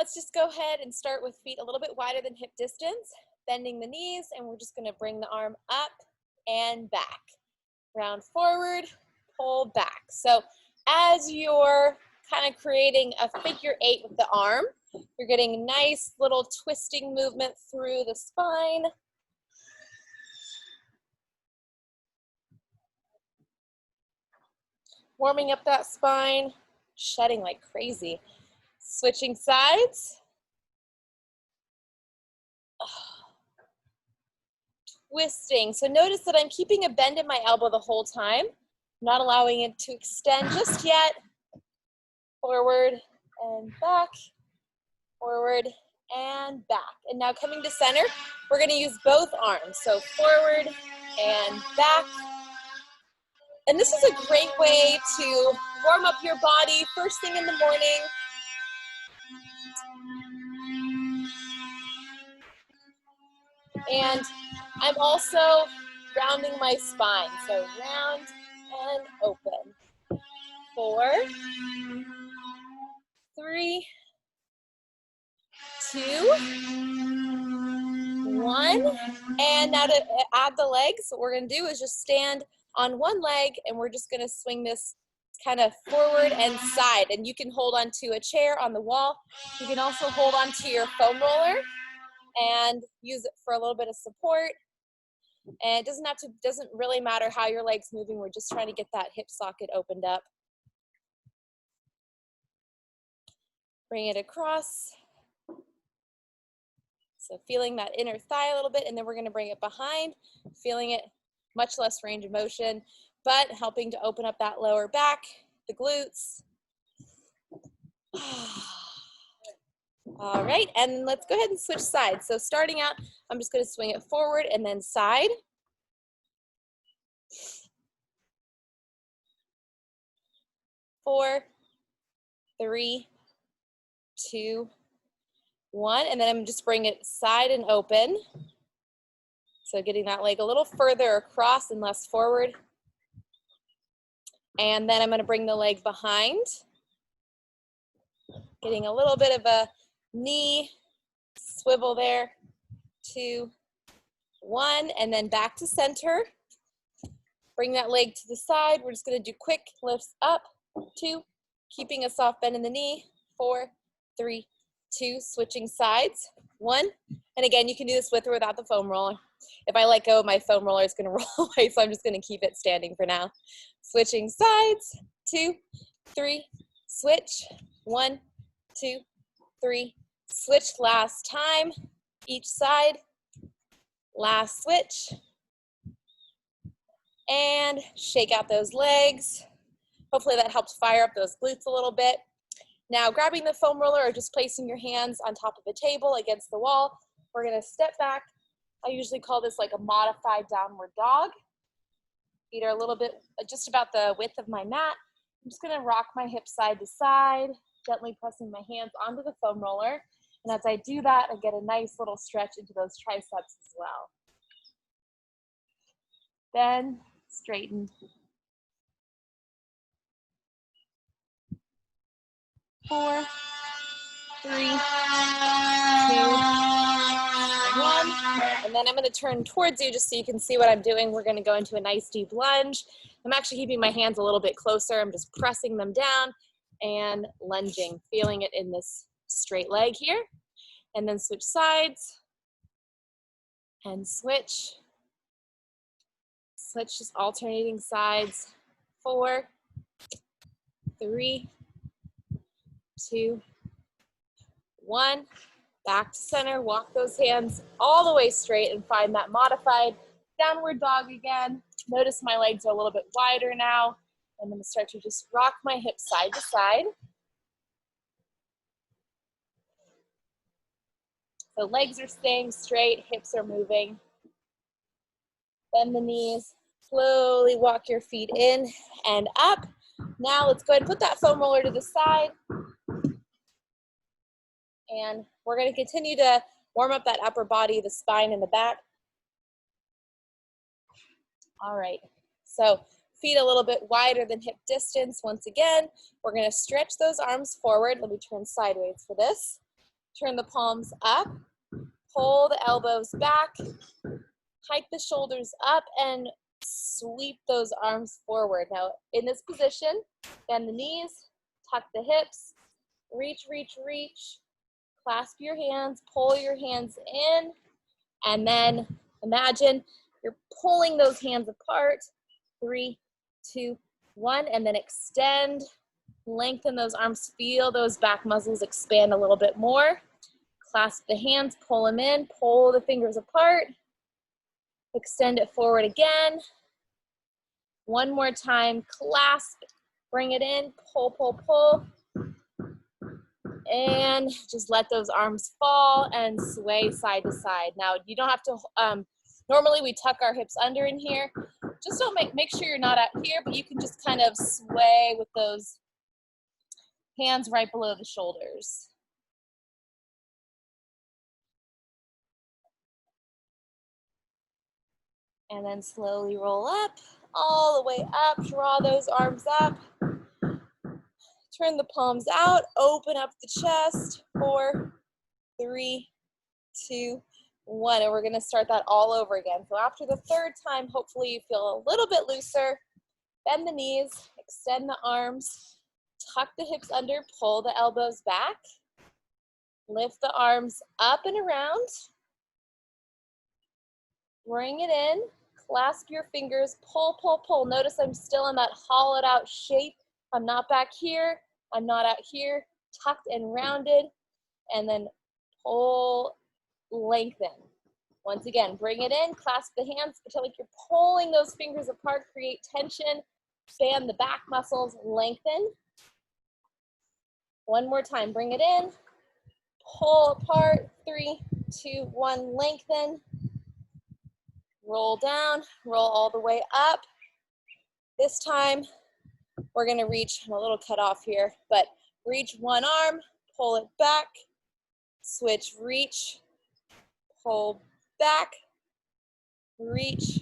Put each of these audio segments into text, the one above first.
let's just go ahead and start with feet a little bit wider than hip distance, bending the knees, and we're just gonna bring the arm up and back. Round forward, pull back. So as you're kind of creating a figure 8 with the arm, you're getting a nice little twisting movement through the spine. Warming up that spine, shedding like crazy. Switching sides. Twisting. So notice that I'm keeping a bend in my elbow the whole time, not allowing it to extend just yet. Forward and back, forward and back. And now coming to center, we're going to use both arms. So forward and back. And this is a great way to warm up your body first thing in the morning. And I'm also rounding my spine. So round and open. 4, 3, 2, 1. And now to add the legs, what we're going to do is just stand on one leg, and we're just going to swing this kind of forward and side. And you can hold onto a chair on the wall. You can also hold onto your foam roller and use it for a little bit of support. And it doesn't really matter how your leg's moving. We're just trying to get that hip socket opened up. Bring it across. So feeling that inner thigh a little bit, and then we're going to bring it behind, feeling it much less range of motion, but helping to open up that lower back, the glutes. All right, and let's go ahead and switch sides. So starting out, I'm just going to swing it forward and then side. Four, 3, 2, 1, and then I'm just bring it side and open. So getting that leg a little further across and less forward. And then I'm going to bring the leg behind. Getting a little bit of a knee swivel there. 2, 1, and then back to center. Bring that leg to the side. We're just going to do quick lifts up. 2, keeping a soft bend in the knee. 4, 3, 2, switching sides. 1, and again, you can do this with or without the foam roller. If I let go, my foam roller is going to roll away, so I'm just going to keep it standing for now. Switching sides. 2, 3, switch. 1, 2, 3, switch. Last time, each side. Last switch. And shake out those legs. Hopefully that helps fire up those glutes a little bit. Now grabbing the foam roller or just placing your hands on top of a table against the wall, we're going to step back. I usually call this like a modified downward dog. Feet are a little bit, just about the width of my mat. I'm just going to rock my hips side to side, gently pressing my hands onto the foam roller. And as I do that, I get a nice little stretch into those triceps as well. Then straighten. 4, 3, 2, 1. And then I'm going to turn towards you just so you can see what I'm doing. We're going to go into a nice deep lunge. I'm actually keeping my hands a little bit closer. I'm just pressing them down and lunging, feeling it in this straight leg here. And then switch sides and switch. Switch, just alternating sides. 4, 3, 2, 1. Back to center. Walk those hands all the way straight and find that modified downward dog again. Notice my legs are a little bit wider now. I'm going to start to just rock my hips side to side. So legs are staying straight, hips are moving. Bend the knees. Slowly walk your feet in and up. Now let's go ahead and put that foam roller to the side. And we're going to continue to warm up that upper body, the spine and the back. All right, so feet a little bit wider than hip distance. Once again, we're going to stretch those arms forward. Let me turn sideways for this. Turn the palms up, pull the elbows back, hike the shoulders up, and sweep those arms forward. Now, in this position, bend the knees, tuck the hips, reach, reach, reach, clasp your hands, pull your hands in, and then imagine you're pulling those hands apart. 3, 2, 1, and then extend, lengthen those arms, feel those back muscles expand a little bit more. Clasp the hands, pull them in, pull the fingers apart, extend it forward again. One more time, clasp, bring it in, pull, pull, pull, and just let those arms fall and sway side to side. Now, you don't have to, normally we tuck our hips under in here. Just don't make sure you're not out here, but you can just kind of sway with those hands right below the shoulders. And then slowly roll up, all the way up, draw those arms up. Turn the palms out, open up the chest. 4, 3, 2, 1. And we're gonna start that all over again. So after the third time, hopefully you feel a little bit looser. Bend the knees, extend the arms, tuck the hips under, pull the elbows back. Lift the arms up and around. Bring it in, clasp your fingers, pull, pull, pull. Notice I'm still in that hollowed out shape. I'm not back here, I'm not out here, tucked and rounded, and then pull, lengthen. Once again, bring it in, clasp the hands, pretend like you're pulling those fingers apart, create tension, expand the back muscles, lengthen. One more time, bring it in, pull apart, 3, 2, 1, lengthen. Roll down, roll all the way up. This time, we're gonna reach, I'm a little cut off here, but reach one arm, pull it back, switch, reach, pull back, reach,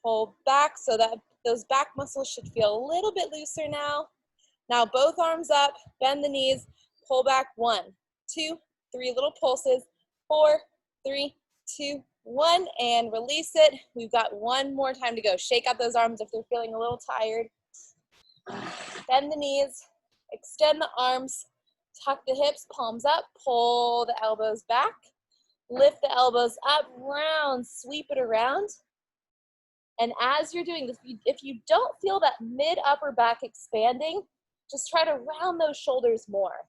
pull back, so that those back muscles should feel a little bit looser now. Now both arms up, bend the knees, pull back, 1, 2, 3 little pulses, 4, 3, 2, 1, and release it. We've got one more time to go. Shake out those arms if they're feeling a little tired. Bend the knees, extend the arms, tuck the hips, palms up, pull the elbows back, lift the elbows up, round, sweep it around. And as you're doing this, if you don't feel that mid-upper back expanding, just try to round those shoulders more.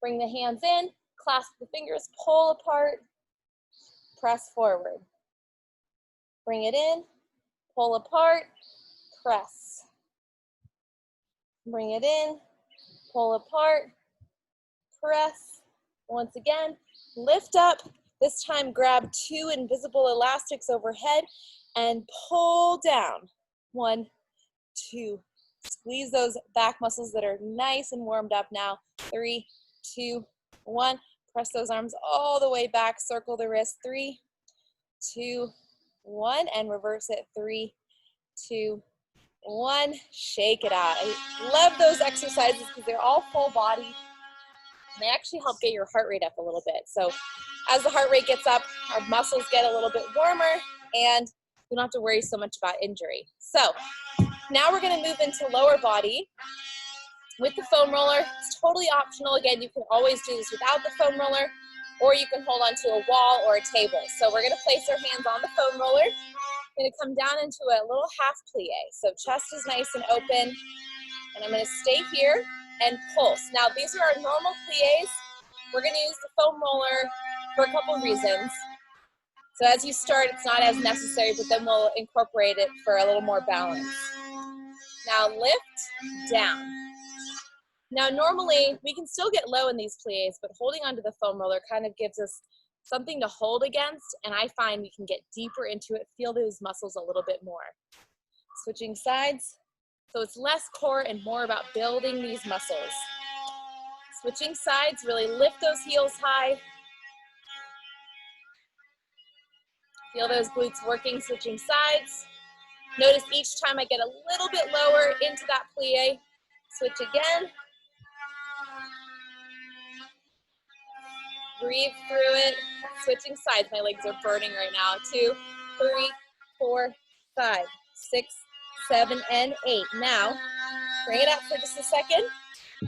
Bring the hands in, clasp the fingers, pull apart, press forward. Bring it in, pull apart, press. Bring it in, pull apart, press. Once again, lift up. This time grab 2 invisible elastics overhead and pull down. 1, 2. Squeeze those back muscles that are nice and warmed up now. 3, 2, 1. Press those arms all the way back. Circle the wrist. 3, 2, 1. And reverse it. 3, 2, 1. Shake it out. I love those exercises because they're all full body. They actually help get your heart rate up a little bit. So as the heart rate gets up, our muscles get a little bit warmer and you don't have to worry so much about injury. So now we're going to move into lower body with the foam roller. It's totally optional. Again, you can always do this without the foam roller, or you can hold onto a wall or a table. So we're going to place our hands on the foam roller. We're going to come down into a little half plie. So chest is nice and open. And I'm going to stay here and pulse. Now, these are our normal plies. We're going to use the foam roller for a couple reasons. So as you start, it's not as necessary, but then we'll incorporate it for a little more balance. Now lift, down. Now normally, we can still get low in these plies, but holding onto the foam roller kind of gives us something to hold against, and I find we can get deeper into it, feel those muscles a little bit more. Switching sides. So it's less core and more about building these muscles. Switching sides, really lift those heels high. Feel those glutes working, switching sides. Notice each time I get a little bit lower into that plie. Switch again. Breathe through it. Switching sides. My legs are burning right now. 2, 3, 4, 5, 6, 7, and 8. Now, bring it up for just a second.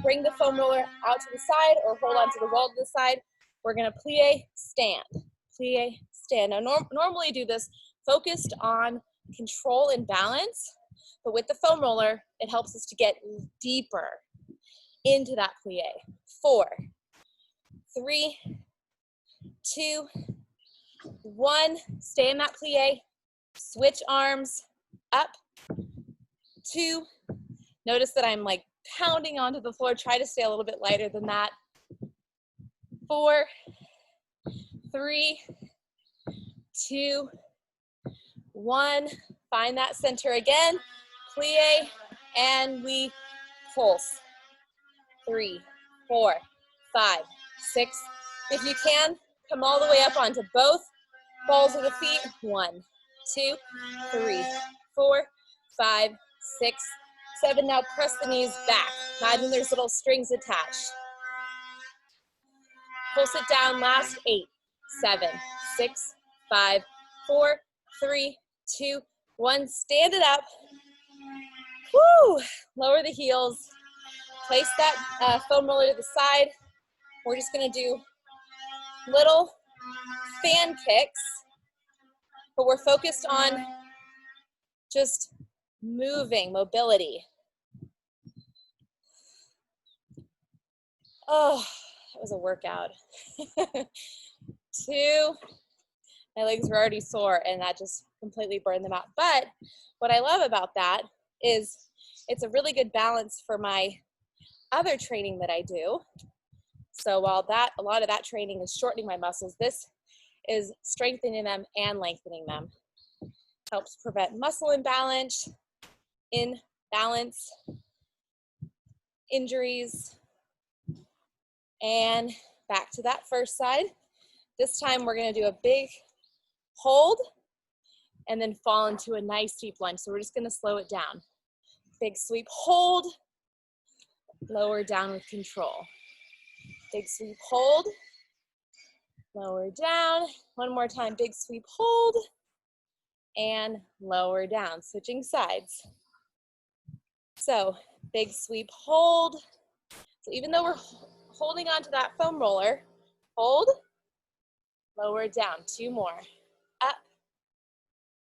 Bring the foam roller out to the side or hold on to the wall to the side. We're gonna plie, stand, plie, stand. Now, normally do this focused on control and balance, but with the foam roller, it helps us to get deeper into that plie. 4, 3, 2, 1. Stay in that plie. Switch arms up. 2. Notice that I'm like pounding onto the floor. Try to stay a little bit lighter than that. 4, 3, 2, 1. Find that center again. Plie, and we pulse. 3, 4, 5, 6. If you can, come all the way up onto both balls of the feet. 1, 2, 3, 4, 5, 6, 7. Now press the knees back. Imagine there's little strings attached. Pulse it down. Last 8, 7, 6, 5, 4, 3, 2, 1. Stand it up. Woo! Lower the heels. Place that foam roller to the side. We're just gonna do little fan kicks, but we're focused on just moving, mobility. Oh, that was a workout. 2, my legs were already sore and that just completely burned them out. But what I love about that is it's a really good balance for my other training that I do. So while a lot of that training is shortening my muscles, this is strengthening them and lengthening them. Helps prevent muscle imbalance, injuries. And back to that first side. This time we're gonna do a big hold and then fall into a nice deep lunge. So we're just gonna slow it down. Big sweep, hold, lower down with control. Big sweep, hold, lower down. One more time, big sweep, hold, and lower down. Switching sides. So big sweep, hold. So even though we're holding onto that foam roller, hold, lower down. 2 more, up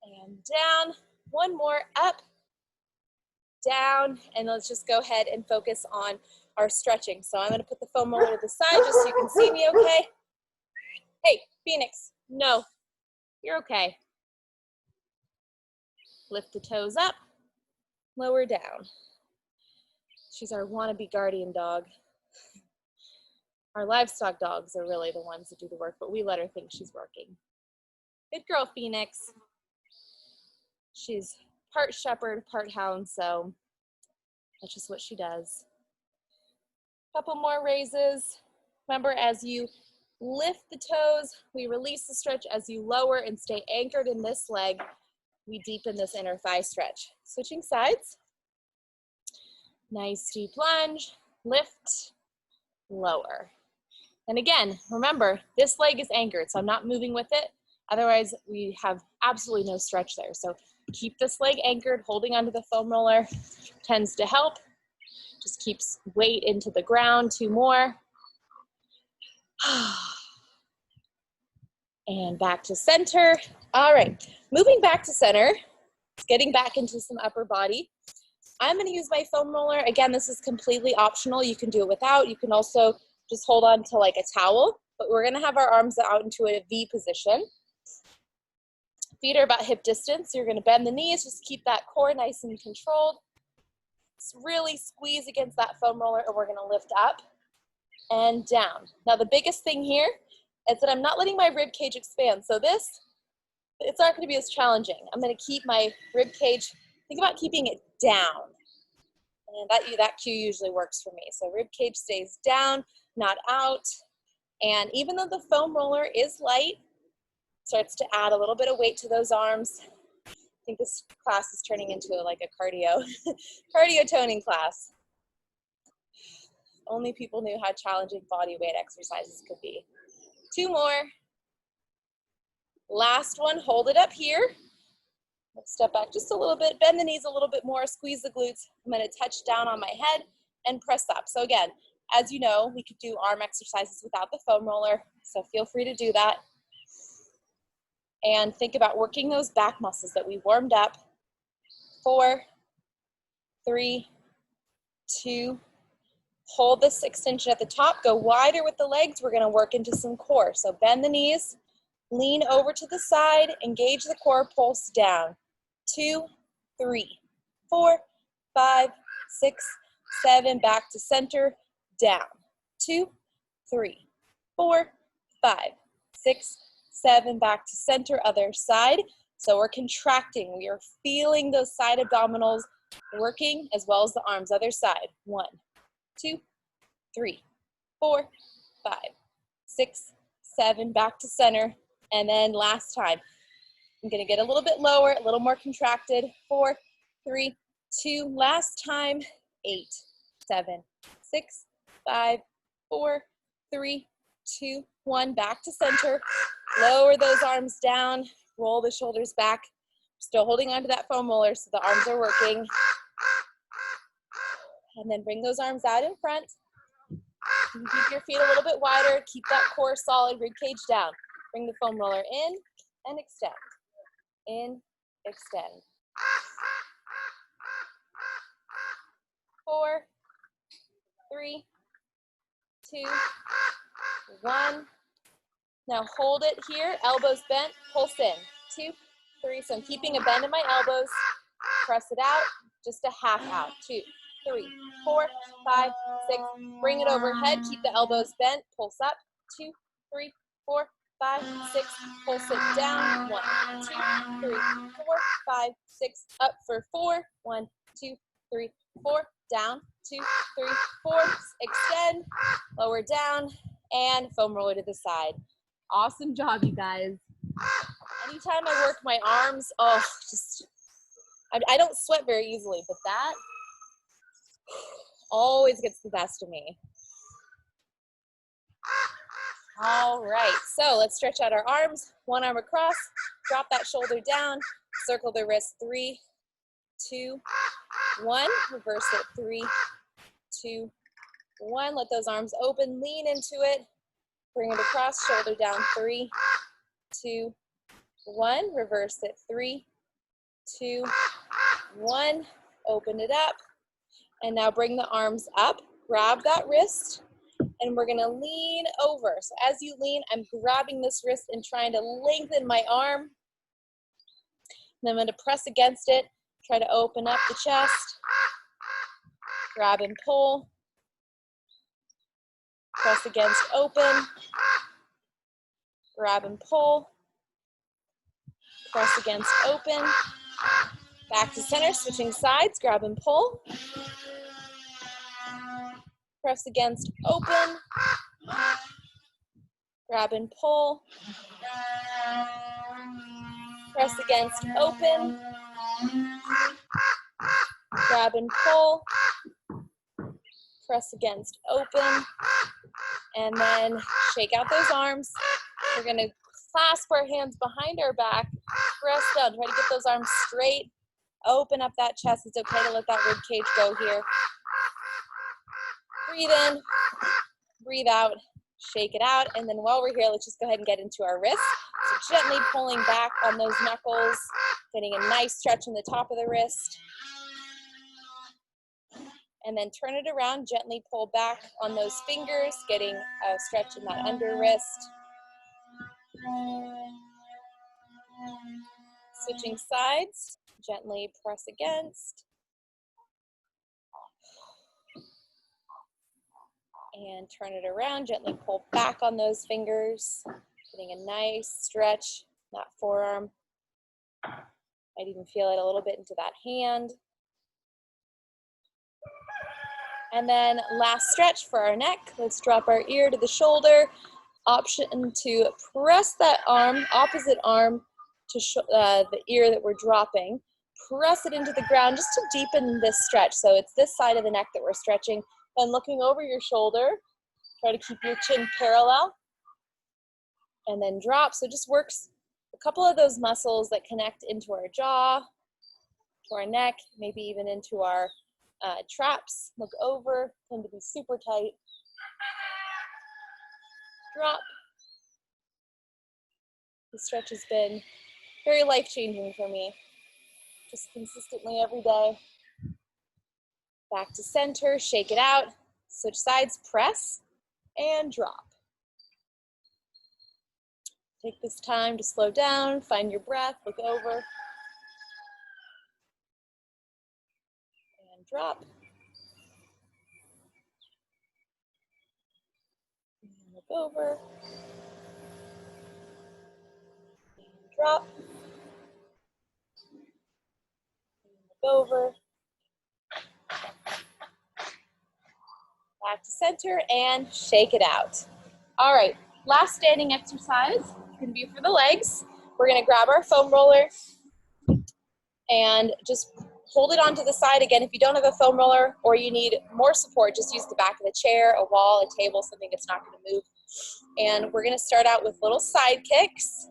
and down. 1 more, up, down, and let's just go ahead and focus on our stretching. So I'm gonna put the foam roller to the side just so you can see me okay. Hey, Phoenix, no, you're okay. Lift the toes up, lower down. She's our wannabe guardian dog. Our livestock dogs are really the ones that do the work, but we let her think she's working. Good girl, Phoenix. She's part shepherd, part hound, so that's just what she does. Couple more raises. Remember, as you lift the toes, we release the stretch. As you lower and stay anchored in this leg, we deepen this inner thigh stretch. Switching sides. Nice deep lunge, lift, lower. And again, remember, this leg is anchored, so I'm not moving with it. Otherwise, we have absolutely no stretch there. So keep this leg anchored, holding onto the foam roller tends to help. Just keeps weight into the ground. 2 more. And back to center. All right, moving back to center, getting back into some upper body. I'm gonna use my foam roller. Again, this is completely optional. You can do it without. You can also just hold on to like a towel, but we're gonna have our arms out into a V position. Feet are about hip distance. You're gonna bend the knees, just keep that core nice and controlled. Really squeeze against that foam roller, and we're gonna lift up and down. Now the biggest thing here is that I'm not letting my rib cage expand. So it's not gonna be as challenging. I'm gonna keep my rib cage, think about keeping it down. And that cue usually works for me. So rib cage stays down, not out. And even though the foam roller is light, starts to add a little bit of weight to those arms. I think this class is turning into like a cardio toning class. Only people knew how challenging body weight exercises could be. 2 more. Last one, hold it up here. Let's step back just a little bit, bend the knees a little bit more, squeeze the glutes. I'm gonna touch down on my head and press up. So again, as you know, we could do arm exercises without the foam roller, so feel free to do that. And think about working those back muscles that we warmed up. 4, 3, 2, hold this extension at the top, go wider with the legs. We're gonna work into some core. So bend the knees, lean over to the side, engage the core, pulse down. 2, 3, 4, 5, 6, 7, back to center, down. 2, 3, 4, 5, 6, 7, back to center, other side. So we're contracting, we are feeling those side abdominals working as well as the arms, other side. 1, 2, 3, 4, 5, 6, 7, back to center. And then last time, I'm gonna get a little bit lower, a little more contracted. 4, 3, 2, last time. 8, 7, 6, 5, 4, 3, 2, 1, back to center. Lower those arms down, roll the shoulders back. Still holding on to that foam roller so the arms are working. And then bring those arms out in front. You can keep your feet a little bit wider, keep that core solid, rib cage down. Bring the foam roller in and extend. In, extend. 4, 3, 2, 1. Now hold it here, elbows bent, pulse in. 2, 3, so I'm keeping a bend in my elbows. Press it out, just a half out. 2, 3, 4, 5, 6. Bring it overhead, keep the elbows bent, pulse up. 2, 3, 4, 5, 6. Pulse it down. 1, 2, 3, 4, 5, 6. Up for 4. 1, 2, 3, 4. Down. 2, 3, 4. Extend. Lower down. And foam roller to the side. Awesome job, you guys. Anytime I work my arms, I don't sweat very easily, but that always gets the best of me. All right, so let's stretch out our arms. One arm across, drop that shoulder down, circle the wrist. 3, 2, 1. Reverse it. 3, 2, 1. Let those arms open, lean into it. Bring it across, shoulder down. 3, 2, 1. Reverse it. 3, 2, 1. Open it up. And now bring the arms up. Grab that wrist. And we're gonna lean over. So as you lean, I'm grabbing this wrist and trying to lengthen my arm. And I'm gonna press against it, try to open up the chest. Grab and pull. Press against, open. Grab and pull. Press against, open. Back to center, switching sides, grab and pull. Press against, open. Grab and pull. Press against, open. Grab and pull. Press against, open. And then shake out those arms. We're gonna clasp our hands behind our back. Press down, try to get those arms straight. Open up that chest. It's okay to let that rib cage go here. Breathe in, breathe out, shake it out. And then while we're here, let's just go ahead and get into our wrists. So gently pulling back on those knuckles, getting a nice stretch in the top of the wrist. And then turn it around, gently pull back on those fingers, getting a stretch in that under wrist. Switching sides, gently press against. And turn it around, gently pull back on those fingers, getting a nice stretch in that forearm. Might even feel it a little bit into that hand. And then last stretch for our neck. Let's drop our ear to the shoulder. Option to press that arm, opposite arm to the ear that we're dropping. Press it into the ground just to deepen this stretch. So it's this side of the neck that we're stretching. And looking over your shoulder, try to keep your chin parallel. and then drop. So it just works a couple of those muscles that connect into our jaw, to our neck, maybe even into our traps. Look over, tend to be super tight. Drop. This stretch has been very life-changing for me, just consistently every day. Back to center, shake it out, switch sides, press, and drop. Take this time to slow down, find your breath, look over, and drop. And look over, and drop. And look over. Back to center and shake it out. All right, last standing exercise is going to be for the legs. We're going to grab our foam roller and just hold it onto the side. Again, if you don't have a foam roller or you need more support, just use the back of the chair, a wall, a table, something that's not going to move. And we're going to start out with little side kicks.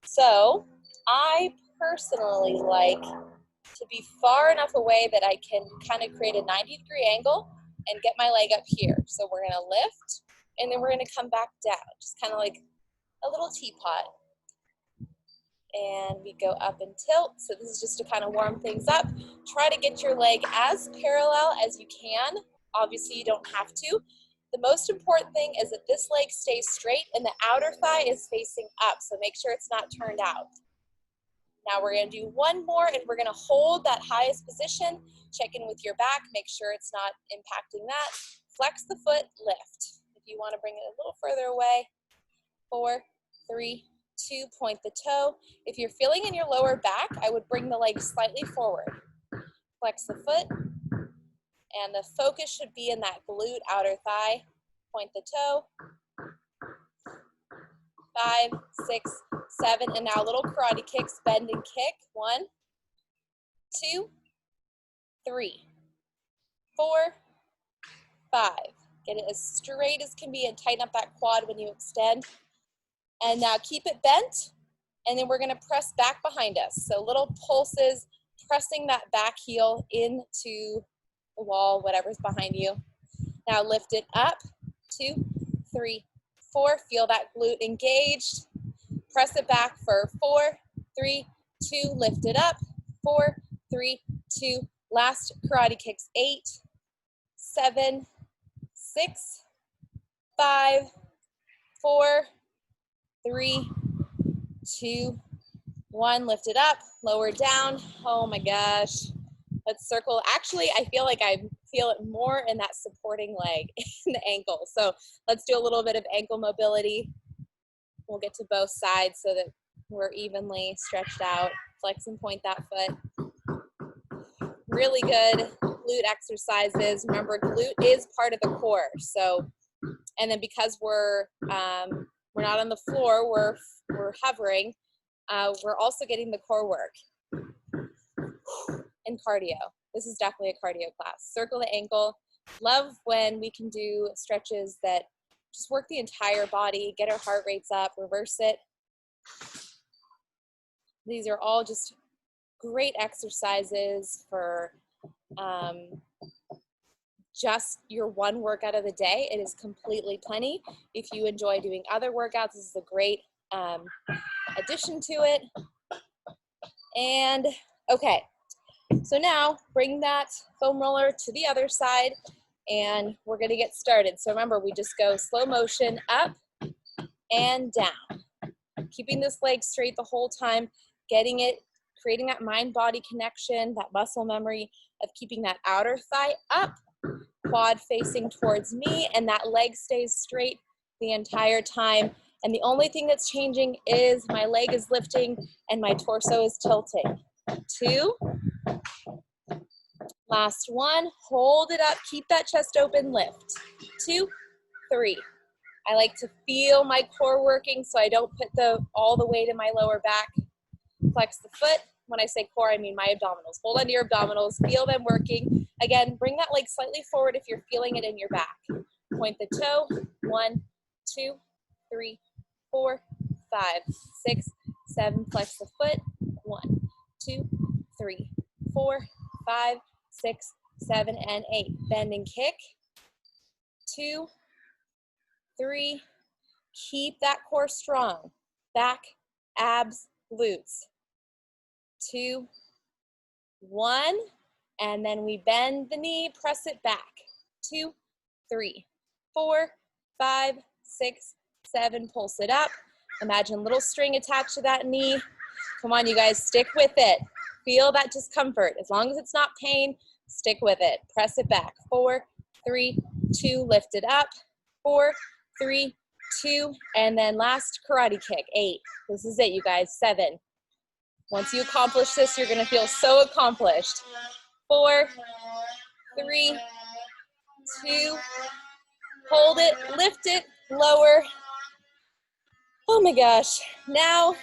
So I personally like to be far enough away that I can kind of create a 90-degree angle and get my leg up here. So we're gonna lift, and then we're gonna come back down, just kind of like a little teapot. And we go up and tilt. So this is just to kind of warm things up. Try to get your leg as parallel as you can. Obviously, you don't have to. The most important thing is that this leg stays straight and the outer thigh is facing up. So make sure it's not turned out. Now we're going to do one more, and we're going to hold that highest position. Check in with your back. Make sure it's not impacting that. Flex the foot, lift. If you want to bring it a little further away. 4, 3, 2, point the toe. If you're feeling in your lower back, I would bring the leg slightly forward. Flex the foot, and the focus should be in that glute outer thigh. Point the toe. 5, 6, 7, and now little karate kicks, bend and kick. 1, 2, 3, 4, 5. Get it as straight as can be and tighten up that quad when you extend. And now keep it bent, and then we're gonna press back behind us. So little pulses, pressing that back heel into the wall, whatever's behind you. Now lift it up, 2, 3, 4, feel that glute engaged. Press it back for 4, 3, 2, lift it up, 4, 3, 2, last karate kicks, 8, 7, 6, 5, 4, 3, 2, 1, lift it up, lower down. Oh my gosh. Let's circle. Actually, I feel like I feel it more in that supporting leg, in the ankle. So let's do a little bit of ankle mobility. We'll get to both sides so that we're evenly stretched out. Flex and point that foot. Really good glute exercises. Remember, glute is part of the core. So, and then because we're not on the floor, we're hovering. We're also getting the core work. And cardio. This is definitely a cardio class. Circle the ankle. Love when we can do stretches that just work the entire body, get our heart rates up, reverse it. These are all just great exercises for just your one workout of the day. It is completely plenty. If you enjoy doing other workouts, this is a great addition to it. And okay. So now bring that foam roller to the other side, and we're going to get started. So remember, we just go slow motion up and down, keeping this leg straight the whole time, getting it, creating that mind-body connection, that muscle memory of keeping that outer thigh up, quad facing towards me, and that leg stays straight the entire time. And the only thing that's changing is my leg is lifting and my torso is tilting. 2. Last one, hold it up, keep that chest open, lift. 2, 3. I like to feel my core working so I don't put all the weight in my lower back. Flex the foot. When I say core, I mean my abdominals. Hold on to your abdominals, feel them working. Again, bring that leg slightly forward if you're feeling it in your back. Point the toe. 1, 2, 3, 4, 5, 6, 7, flex the foot, 1, 2, 3, 4, 5, 6, 7, and 8. Bend and kick, 2, 3, keep that core strong, back, abs, glutes, 2, 1, and then we bend the knee, press it back, 2, 3, 4, 5, 6, 7, pulse it up. Imagine little string attached to that knee. Come on, you guys, stick with it. Feel that discomfort. As long as it's not pain, stick with it. Press it back. 4, 3, 2, lift it up. 4, 3, 2, and then last karate kick. 8. This is it, you guys. 7. Once you accomplish this, you're gonna feel so accomplished. 4, 3, 2, hold it, lift it, lower. Oh my gosh. Now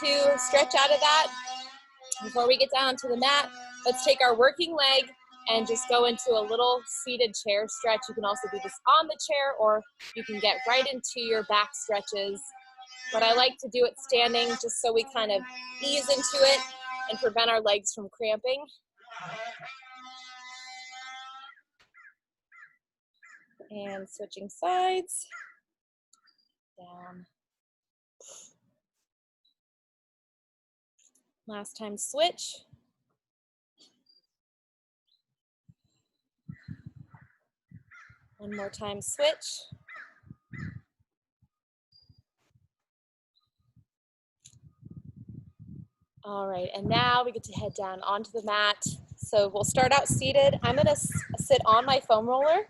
to stretch out of that, before we get down to the mat, let's take our working leg and just go into a little seated chair stretch. You can also do this on the chair, or you can get right into your back stretches. But I like to do it standing just so we kind of ease into it and prevent our legs from cramping. And switching sides, down. Last time switch. One more time switch. All right, and now we get to head down onto the mat. So we'll start out seated. I'm gonna sit on my foam roller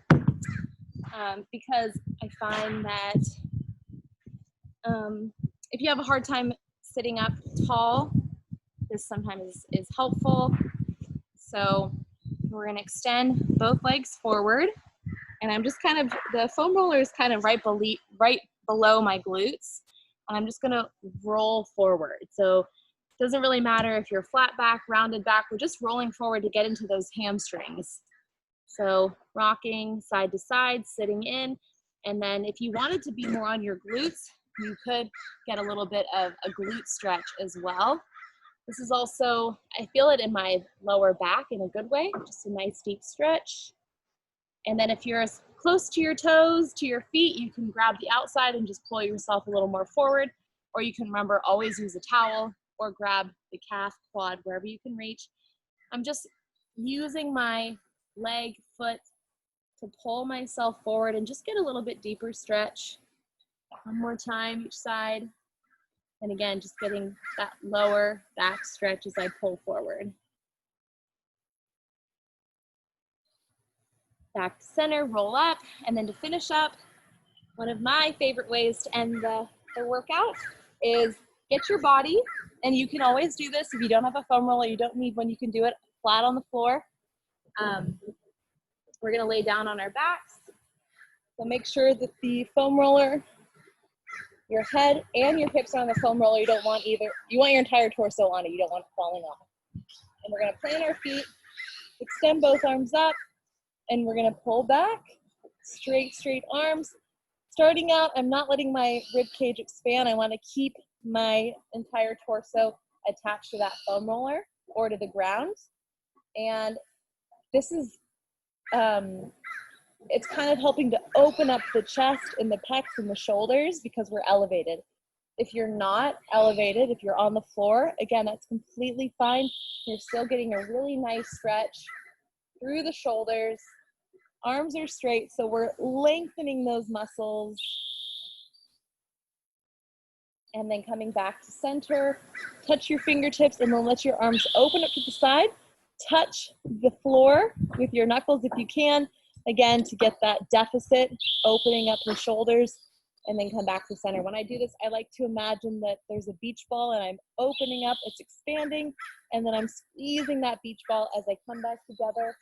because I find that if you have a hard time sitting up tall, this sometimes is helpful. So we're gonna extend both legs forward, and I'm just kind of, the foam roller is kind of right below my glutes, and I'm just gonna roll forward. So it doesn't really matter if you're flat back, rounded back, we're just rolling forward to get into those hamstrings. So rocking side to side, sitting in, and then if you wanted to be more on your glutes, you could get a little bit of a glute stretch as well. This is also, I feel it in my lower back in a good way, just a nice deep stretch. And then if you're as close to your toes, to your feet, you can grab the outside and just pull yourself a little more forward, or you can remember, always use a towel or grab the calf, quad, wherever you can reach. I'm just using my leg, foot to pull myself forward and just get a little bit deeper stretch. One more time each side. And again, just getting that lower back stretch as I pull forward. Back to center, roll up, and then to finish up, one of my favorite ways to end the workout is get your body, and you can always do this if you don't have a foam roller, you don't need one, you can do it flat on the floor. We're gonna lay down on our backs. So make sure that the foam roller, your head and your hips are on the foam roller. You don't want either, you want your entire torso on it, you don't want it falling off. And we're gonna plant our feet, extend both arms up, and we're gonna pull back, straight arms. Starting out, I'm not letting my rib cage expand. I wanna keep my entire torso attached to that foam roller or to the ground. And this is, it's kind of helping to open up the chest and the pecs and the shoulders because we're elevated. If you're not elevated, if you're on the floor, again, that's completely fine. You're still getting a really nice stretch through the shoulders. Arms are straight, so we're lengthening those muscles. And then coming back to center, touch your fingertips and then let your arms open up to the side. Touch the floor with your knuckles if you can. Again, to get that deficit, opening up the shoulders, and then come back to center. When I do this, I like to imagine that there's a beach ball and I'm opening up, it's expanding, and then I'm squeezing that beach ball as I come back together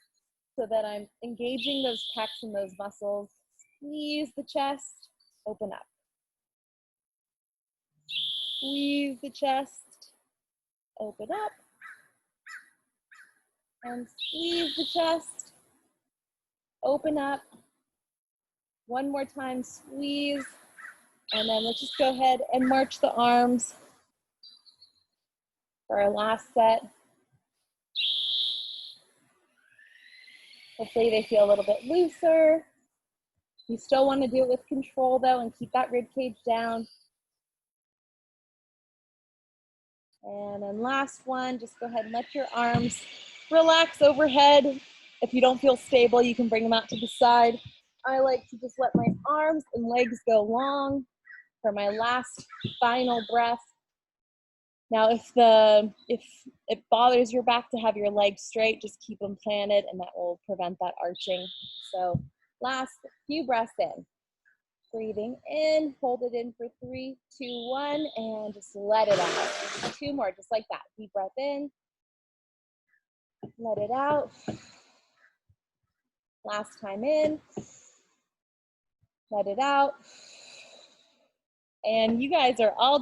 so that I'm engaging those pecs and those muscles. Squeeze the chest, open up. Squeeze the chest, open up, and squeeze the chest, open up. One more time, squeeze, And then let's just go ahead and march the arms for our last set. Hopefully they feel a little bit looser. You still want to do it with control though and keep that rib cage down. And then last one, just go ahead and let your arms relax overhead. If you don't feel stable, you can bring them out to the side. I like to just let my arms and legs go long for my last final breath. Now, if it bothers your back to have your legs straight, just keep them planted and that will prevent that arching. So last few breaths in. Breathing in, hold it in for 3, 2, 1, and just let it out. 2 more, just like that. Deep breath in, let it out. Last time in, let it out. And you guys are all